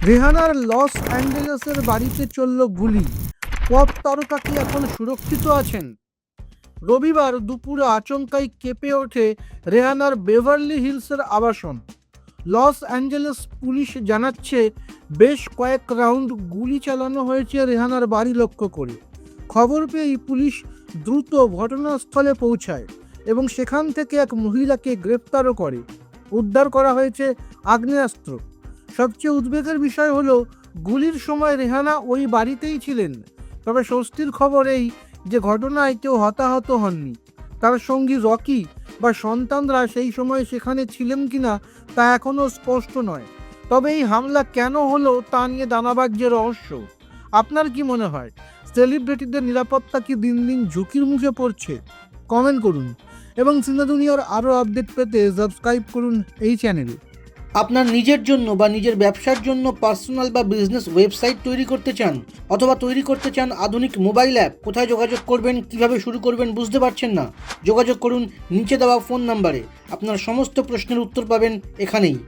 রেহানার loss অ্যাঞ্জেলেসের বাড়িতে চলল গুলি। পপ তারকা কি এখন সুরক্ষিত আছেন? রবিবার দুপুরে আচমকাই কেঁপে ওঠে রেহানার বেভারলি হিলসের আবাসন। লস অ্যাঞ্জেলেস পুলিশ জানাচ্ছে বেশ কয়েক রাউন্ড গুলি চালানো হয়েছে রেহানার বাড়ি লক্ষ্য করে। খবর পেয়েই পুলিশ দ্রুত ঘটনাস্থলে পৌঁছায় এবং সেখান থেকে এক মহিলাকে গ্রেপ্তারও করে। উদ্ধার করা হয়েছে আগ্নেয়াস্ত্র। সবচেয়ে উদ্বেগের বিষয় হলো গুলির সময় রেহানা ওই বাড়িতেই ছিলেন। তবে স্বস্তির খবর এই যে ঘটনায় কেউ হতাহত হননি। তার সঙ্গী রকি বা সন্তানরা সেই সময় সেখানে ছিলেন কিনা তা এখনও স্পষ্ট নয়। তবে এই হামলা কেন হলো তা নিয়ে দানাবাক্যে রহস্য। আপনার কি মনে হয়, সেলিব্রিটিদের নিরাপত্তা কি দিন দিন ঝুঁকির মুখে পড়ছে? কমেন্ট করুন এবং সিনে দুনিয়ার আরও আপডেট পেতে সাবস্ক্রাইব করুন এই চ্যানেল। আপনার নিজের জন্য বা নিজের ব্যবসার জন্য পার্সোনাল বা বিজনেস ওয়েবসাইট তৈরি করতে চান অথবা তৈরি করতে চান আধুনিক মোবাইল অ্যাপ, কোথায় যোগাযোগ করবেন, কিভাবে শুরু করবেন বুঝতে পারছেন না? যোগাযোগ করুন নিচে দেওয়া ফোন নাম্বারে। আপনার সমস্ত প্রশ্নের উত্তর পাবেন এখানেই।